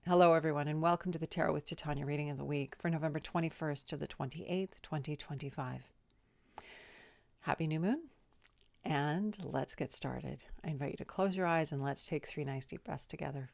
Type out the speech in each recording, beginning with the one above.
Hello, everyone, and welcome to the Tarot with Titania reading of the week for November 21st to the 28th, 2025. Happy new moon, and let's get started. I invite you to close your eyes and let's take 3 nice deep breaths together.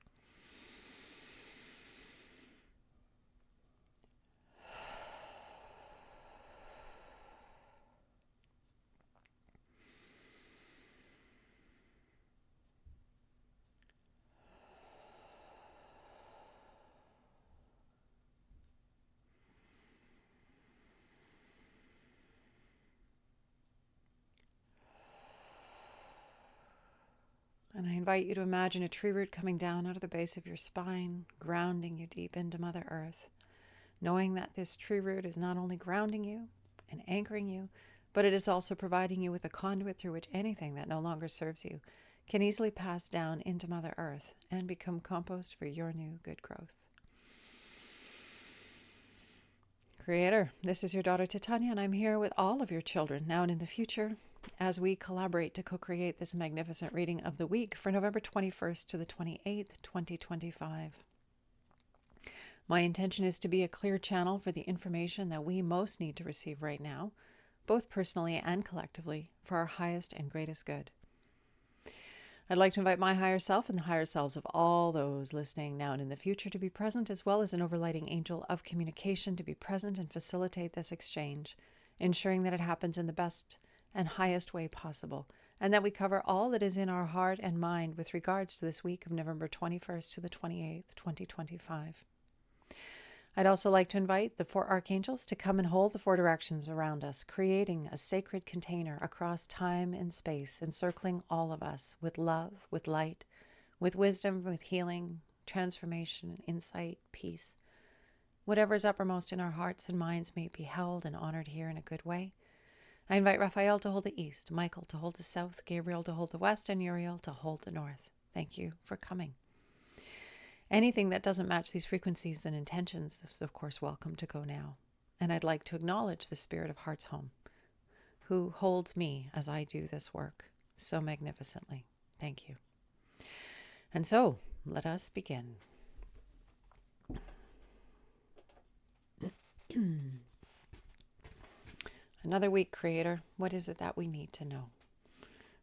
And I invite you to imagine a tree root coming down out of the base of your spine, grounding you deep into Mother Earth, knowing that this tree root is not only grounding you and anchoring you, but it is also providing you with a conduit through which anything that no longer serves you can easily pass down into Mother Earth and become compost for your new good growth. Creator, this is your daughter Titania, and I'm here with all of your children now and in the future as we collaborate to co-create this magnificent reading of the week for November 21st to the 28th, 2025. My intention is to be a clear channel for the information that we most need to receive right now, both personally and collectively, for our highest and greatest good. I'd like to invite my higher self and the higher selves of all those listening now and in the future to be present, as well as an overlighting angel of communication to be present and facilitate this exchange, ensuring that it happens in the best and highest way possible, and that we cover all that is in our heart and mind with regards to this week of November 21st to the 28th, 2025. I'd also like to invite the 4 archangels to come and hold the 4 directions around us, creating a sacred container across time and space, encircling all of us with love, with light, with wisdom, with healing, transformation, insight, peace. Whatever is uppermost in our hearts and minds may be held and honored here in a good way. I invite Raphael to hold the east, Michael to hold the south, Gabriel to hold the west, and Uriel to hold the north. Thank you for coming. Anything that doesn't match these frequencies and intentions is, of course, welcome to go now. And I'd like to acknowledge the spirit of Heart's Home, who holds me as I do this work so magnificently. Thank you. And so, let us begin. Another week, Creator. What is it that we need to know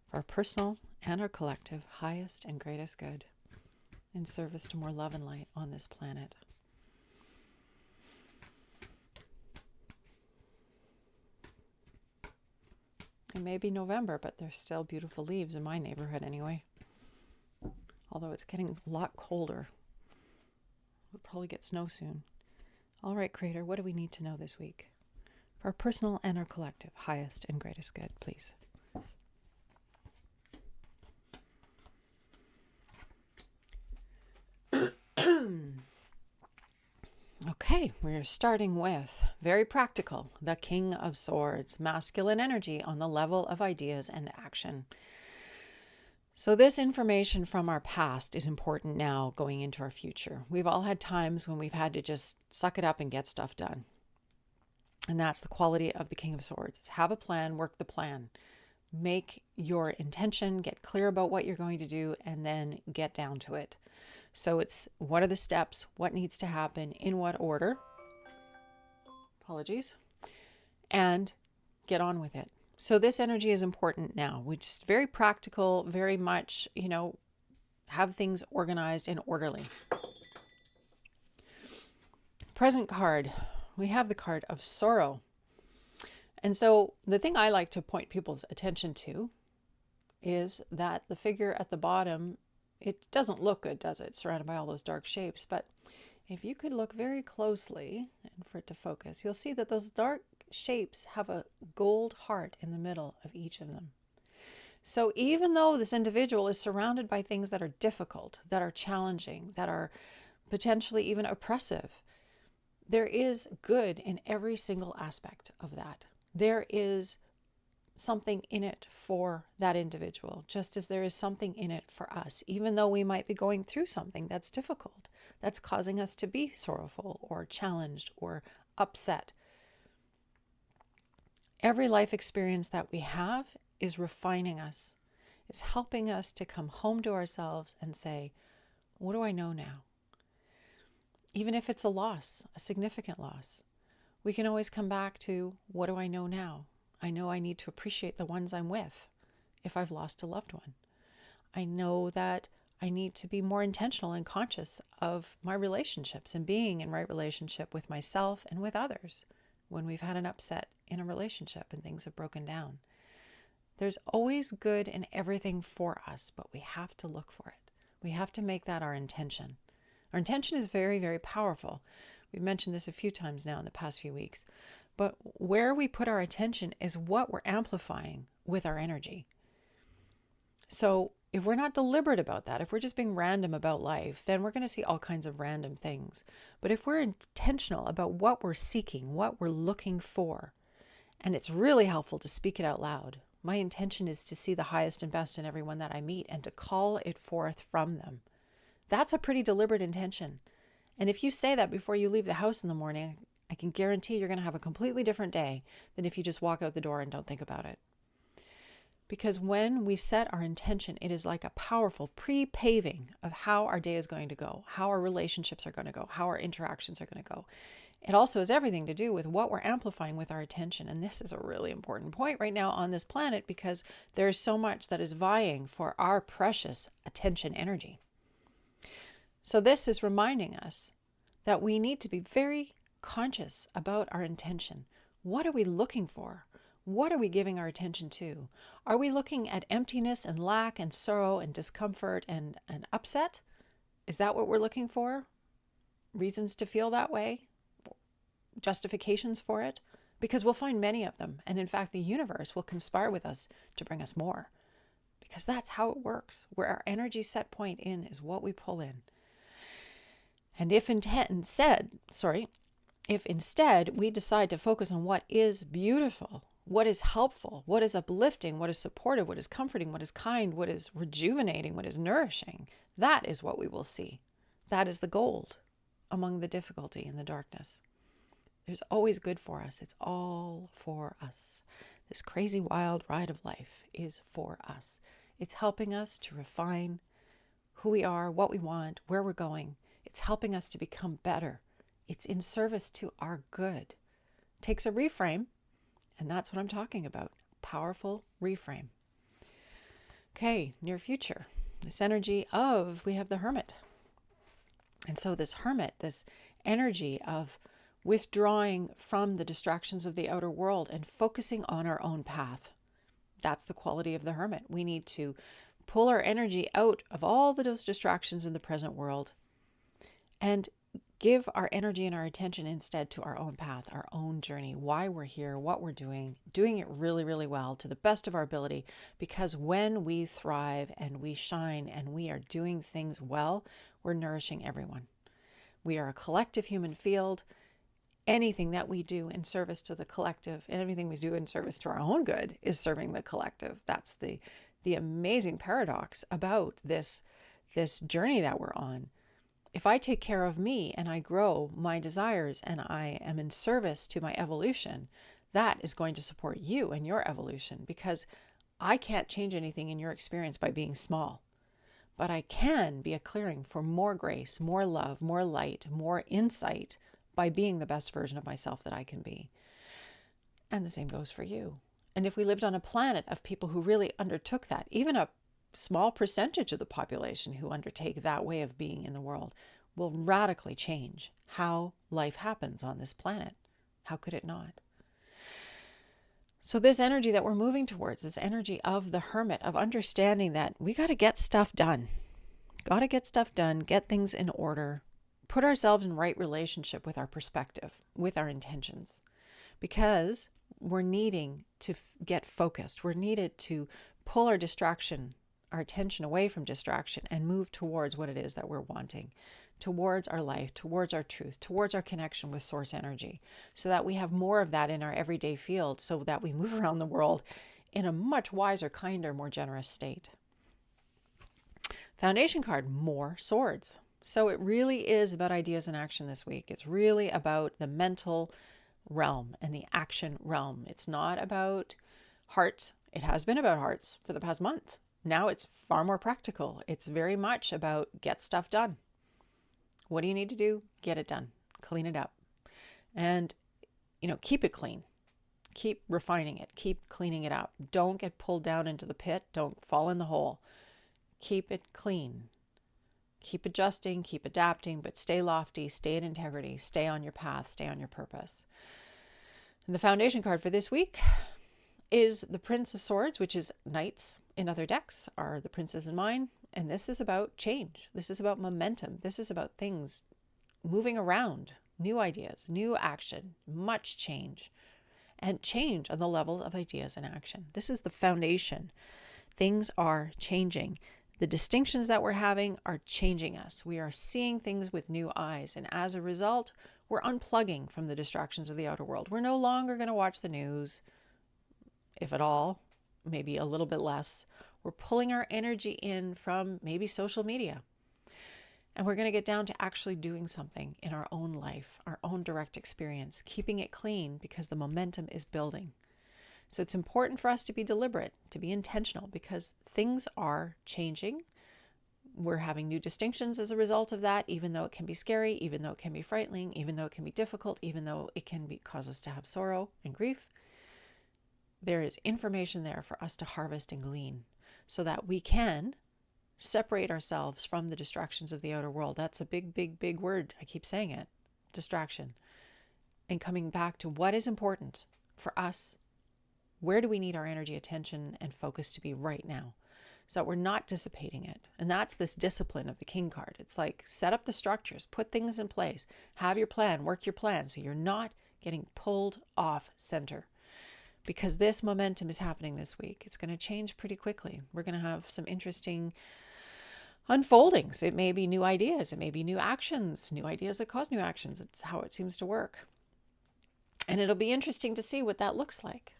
for our personal and our collective highest and greatest good, in service to more love and light on this planet? It may be November, but there's still beautiful leaves in my neighborhood anyway. Although it's getting a lot colder. We'll probably get snow soon. All right, Creator, what do we need to know this week for our personal and our collective highest and greatest good, please? Okay, we're starting with, very practical, the King of Swords, masculine energy on the level of ideas and action. So this information from our past is important now going into our future. We've all had times when we've had to just suck it up and get stuff done. And that's the quality of the King of Swords. It's have a plan, work the plan. Make your intention, get clear about what you're going to do, and then get down to it. So it's what are the steps, what needs to happen, in what order, apologies, and get on with it. So this energy is important now. We're just very practical, very much, have things organized and orderly. Present card, we have the card of sorrow. And so the thing I like to point people's attention to is that the figure at the bottom, it doesn't look good, does it? Surrounded by all those dark shapes. But if you could look very closely and for it to focus, you'll see that those dark shapes have a gold heart in the middle of each of them. So even though this individual is surrounded by things that are difficult, that are challenging, that are potentially even oppressive, there is good in every single aspect of that. There is something in it for that individual, just as there is something in it for us, even though we might be going through something that's difficult, that's causing us to be sorrowful or challenged or upset. Every life experience that we have is refining us, is helping us to come home to ourselves and say, what do I know now? even if it's a loss, a significant loss, we can always come back to, what do I know now? I know I need to appreciate the ones I'm with if I've lost a loved one. I know that I need to be more intentional and conscious of my relationships and being in right relationship with myself and with others when we've had an upset in a relationship and things have broken down. There's always good in everything for us, but we have to look for it. We have to make that our intention. Our intention is very, very powerful. We've mentioned this a few times now in the past few weeks. But where we put our attention is what we're amplifying with our energy. So if we're not deliberate about that, if we're just being random about life, then we're going to see all kinds of random things. But if we're intentional about what we're seeking, what we're looking for, and it's really helpful to speak it out loud. My intention is to see the highest and best in everyone that I meet and to call it forth from them. That's a pretty deliberate intention. And if you say that before you leave the house in the morning, I can guarantee you're going to have a completely different day than if you just walk out the door and don't think about it. Because when we set our intention, it is like a powerful pre-paving of how our day is going to go, how our relationships are going to go, how our interactions are going to go. It also has everything to do with what we're amplifying with our attention. And this is a really important point right now on this planet because there is so much that is vying for our precious attention energy. So this is reminding us that we need to be very conscious about our intention. What are we looking for? What are we giving our attention to? Are we looking at emptiness and lack and sorrow and discomfort and upset? Is that what we're looking for? Reasons to feel that way? Justifications for it? Because we'll find many of them. And in fact, the universe will conspire with us to bring us more. Because that's how it works. Where our energy set point in is what we pull in. And if instead we decide to focus on what is beautiful, what is helpful, what is uplifting, what is supportive, what is comforting, what is kind, what is rejuvenating, what is nourishing, that is what we will see. That is the gold among the difficulty and the darkness. There's always good for us. It's all for us. This crazy wild ride of life is for us. It's helping us to refine who we are, what we want, where we're going. It's helping us to become better. It's in service to our good. It takes a reframe, and that's what I'm talking about. Powerful reframe. Okay, near future. This energy of, we have the Hermit. And so this Hermit, this energy of withdrawing from the distractions of the outer world and focusing on our own path. That's the quality of the Hermit. We need to pull our energy out of all those distractions in the present world and give our energy and our attention instead to our own path, our own journey, why we're here, what we're doing it really, really well to the best of our ability. Because when we thrive and we shine and we are doing things well, we're nourishing everyone. We are a collective human field. Anything that we do in service to the collective, and everything we do in service to our own good is serving the collective. That's the amazing paradox about this journey that we're on. If I take care of me and I grow my desires and I am in service to my evolution, that is going to support you and your evolution, because I can't change anything in your experience by being small. But I can be a clearing for more grace, more love, more light, more insight by being the best version of myself that I can be. And the same goes for you. And if we lived on a planet of people who really undertook that, even a small percentage of the population who undertake that way of being in the world, will radically change how life happens on this planet. How could it not? So this energy that we're moving towards, this energy of the Hermit, of understanding that we got to get stuff done. Got to get stuff done, get things in order, put ourselves in right relationship with our perspective, with our intentions, because we're needing to get focused. We're needed to pull our attention away from distraction and move towards what it is that we're wanting, towards our life, towards our truth, towards our connection with source energy, so that we have more of that in our everyday field, so that we move around the world in a much wiser, kinder, more generous state. Foundation card, more swords. So it really is about ideas and action this week. It's really about the mental realm and the action realm. It's not about hearts. It has been about hearts for the past month. Now it's far more practical. It's very much about get stuff done. What do you need to do? Get it done. Clean it up. And, keep it clean. Keep refining it. Keep cleaning it up. Don't get pulled down into the pit. Don't fall in the hole. Keep it clean. Keep adjusting, keep adapting, but stay lofty, stay in integrity, stay on your path, stay on your purpose. And the foundation card for this week is the Prince of Swords, which is knights in other decks are the princes in mine. And this is about change. This is about momentum. This is about things moving around, new ideas, new action, much change, and change on the level of ideas and action. This is the foundation. Things are changing. The distinctions that we're having are changing us. We are seeing things with new eyes. And as a result, we're unplugging from the distractions of the outer world. We're no longer going to watch the news, if at all, maybe a little bit less. We're pulling our energy in from maybe social media. And we're going to get down to actually doing something in our own life, our own direct experience, keeping it clean because the momentum is building. So it's important for us to be deliberate, to be intentional, because things are changing. We're having new distinctions as a result of that, even though it can be scary, even though it can be frightening, even though it can be difficult, even though it can cause us to have sorrow and grief. There is information there for us to harvest and glean so that we can separate ourselves from the distractions of the outer world. That's a big, big, big word. I keep saying it. Distraction. And coming back to what is important for us. Where do we need our energy, attention, and focus to be right now so that we're not dissipating it? And that's this discipline of the King card. It's like set up the structures, put things in place, have your plan, work your plan so you're not getting pulled off center. Because this momentum is happening this week. It's going to change pretty quickly. We're going to have some interesting unfoldings. It may be new ideas. It may be new actions, new ideas that cause new actions. It's how it seems to work. And it'll be interesting to see what that looks like.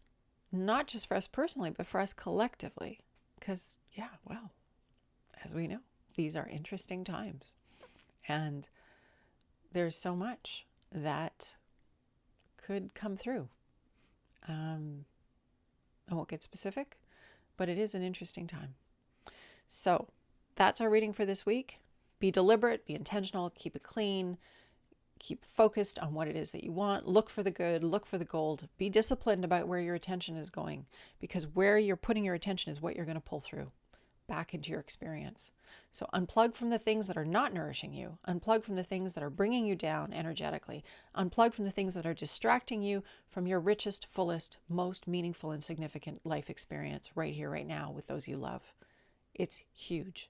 Not just for us personally, but for us collectively. Because, as we know, these are interesting times. And there's so much that could come through. I won't get specific, but it is an interesting time. So that's our reading for this week. Be deliberate, be intentional, keep it clean. Keep focused on what it is that you want. Look for the good, look for the gold. Be disciplined about where your attention is going, because where you're putting your attention is what you're going to pull through back into your experience. So unplug from the things that are not nourishing you. Unplug from the things that are bringing you down energetically. Unplug from the things that are distracting you from your richest, fullest, most meaningful and significant life experience right here, right now with those you love. It's huge.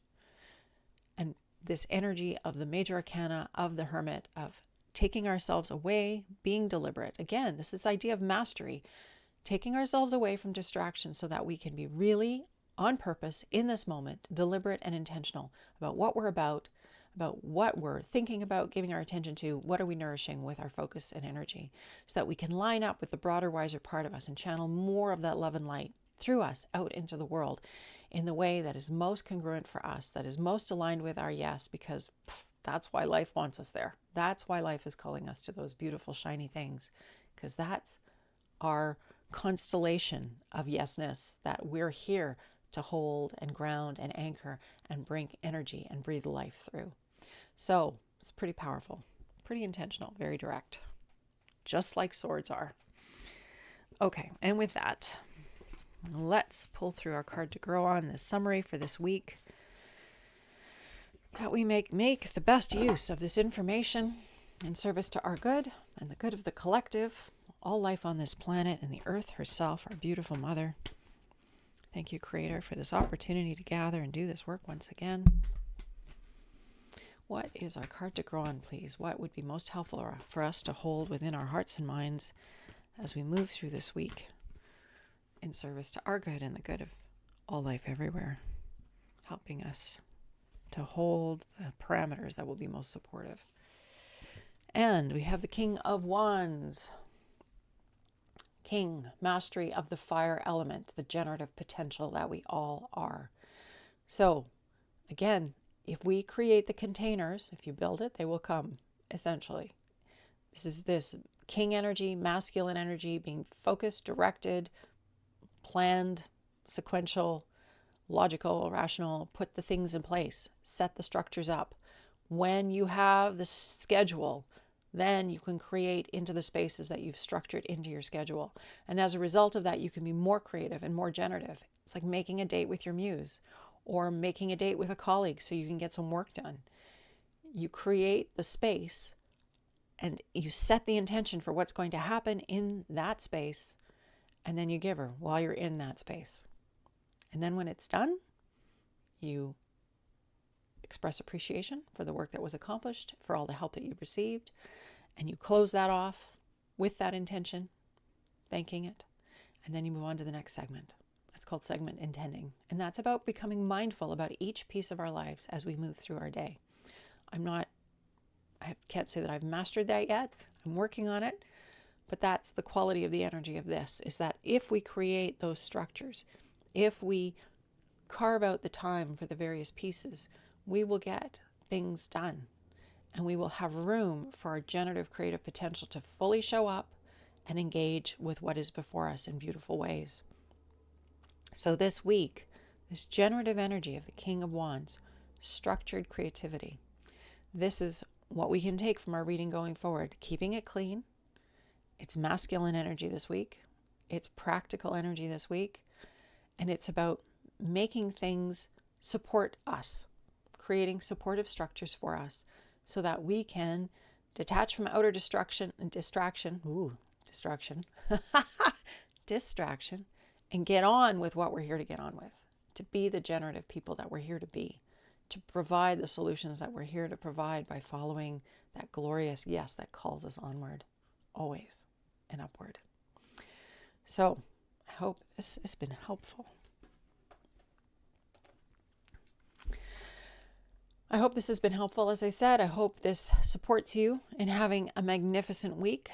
And this energy of the major arcana, of the Hermit, of taking ourselves away, being deliberate. Again, this idea of mastery, taking ourselves away from distractions so that we can be really on purpose in this moment, deliberate and intentional about what we're about what we're thinking about, giving our attention to, what are we nourishing with our focus and energy, so that we can line up with the broader, wiser part of us and channel more of that love and light through us out into the world in the way that is most congruent for us, that is most aligned with our yes, because that's why life wants us there. That's why life is calling us to those beautiful, shiny things, because that's our constellation of yesness that we're here to hold and ground and anchor and bring energy and breathe life through. So it's pretty powerful, pretty intentional, very direct, just like swords are. Okay, and with that, let's pull through our card to grow on, this summary for this week, that we make the best use of this information in service to our good and the good of the collective, all life on this planet and the earth herself, our beautiful mother. Thank you, Creator, for this opportunity to gather and do this work once again. What is our card to grow on, please? What would be most helpful for us to hold within our hearts and minds as we move through this week in service to our good and the good of all life everywhere, helping us to hold the parameters that will be most supportive. And we have the King of Wands. King, mastery of the fire element, the generative potential that we all are. So, again, if we create the containers, if you build it, they will come, essentially. This is this king energy, masculine energy, being focused, directed, planned, sequential, logical, rational, put the things in place, set the structures up. When you have the schedule, then you can create into the spaces that you've structured into your schedule. And as a result of that, you can be more creative and more generative. It's like making a date with your muse or making a date with a colleague so you can get some work done. You create the space and you set the intention for what's going to happen in that space, and then you give her while you're in that space. And then when it's done, you express appreciation for the work that was accomplished, for all the help that you received, and you close that off with that intention, thanking it, and then you move on to the next segment. It's called segment intending, and that's about becoming mindful about each piece of our lives as we move through our day. I can't say that I've mastered that yet. I'm working on it, but that's the quality of the energy of this, is that if we create those structures, if we carve out the time for the various pieces, we will get things done, and we will have room for our generative creative potential to fully show up and engage with what is before us in beautiful ways. So this week, this generative energy of the King of Wands, structured creativity, this is what we can take from our reading going forward. Keeping it clean. It's masculine energy this week. It's practical energy this week. And it's about making things support us, creating supportive structures for us so that we can detach from outer distraction, and get on with what we're here to get on with, to be the generative people that we're here to be, to provide the solutions that we're here to provide by following that glorious yes that calls us onward, always and upward. So I hope this has been helpful. As I said, I hope this supports you in having a magnificent week,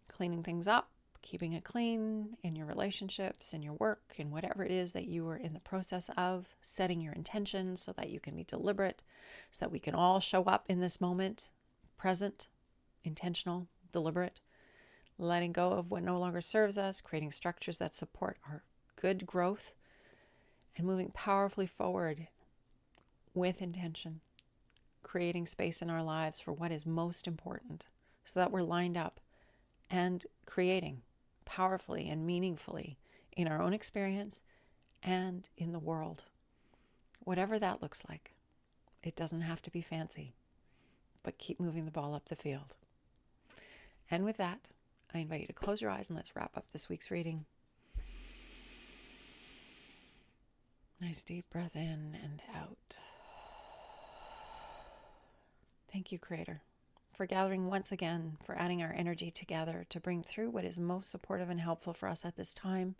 cleaning things up, keeping it clean in your relationships, in your work, in whatever it is that you are in the process of, setting your intentions so that you can be deliberate, so that we can all show up in this moment, present, intentional, deliberate, letting go of what no longer serves us, creating structures that support our good growth, and moving powerfully forward with intention, creating space in our lives for what is most important so that we're lined up and creating powerfully and meaningfully in our own experience and in the world. Whatever that looks like, it doesn't have to be fancy, but keep moving the ball up the field. And with that, I invite you to close your eyes and let's wrap up this week's reading. Nice deep breath in and out. Thank you, Creator, for gathering once again, for adding our energy together to bring through what is most supportive and helpful for us at this time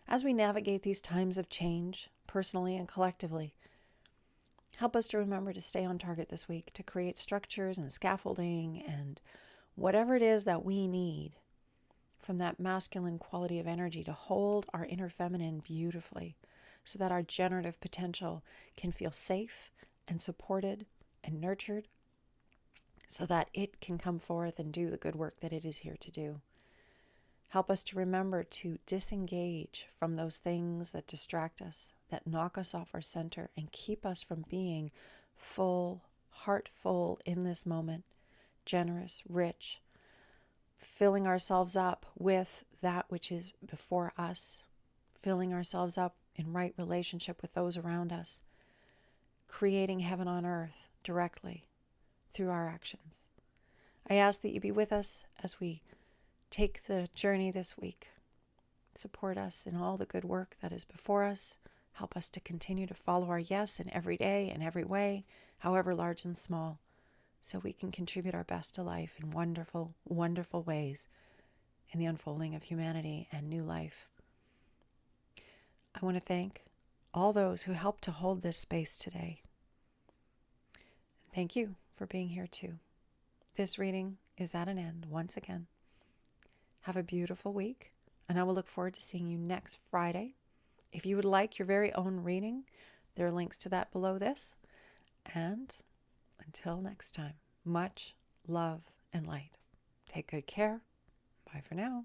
as we navigate these times of change, personally and collectively. Help us to remember to stay on target this week, to create structures and scaffolding and whatever it is that we need from that masculine quality of energy to hold our inner feminine beautifully so that our generative potential can feel safe and supported and nurtured, so that it can come forth and do the good work that it is here to do. Help us to remember to disengage from those things that distract us, that knock us off our center, and keep us from being full, heartful in this moment, generous, rich, filling ourselves up with that which is before us, filling ourselves up in right relationship with those around us, creating heaven on earth directly through our actions. I ask that you be with us as we take the journey this week. Support us in all the good work that is before us. Help us to continue to follow our yes in every day and every way, however large and small, so we can contribute our best to life in wonderful, wonderful ways in the unfolding of humanity and new life. I want to thank all those who helped to hold this space today. Thank you for being here too. This reading is at an end once again. Have a beautiful week, and I will look forward to seeing you next Friday. If you would like your very own reading, there are links to that below this. And until next time, much love and light. Take good care. Bye for now.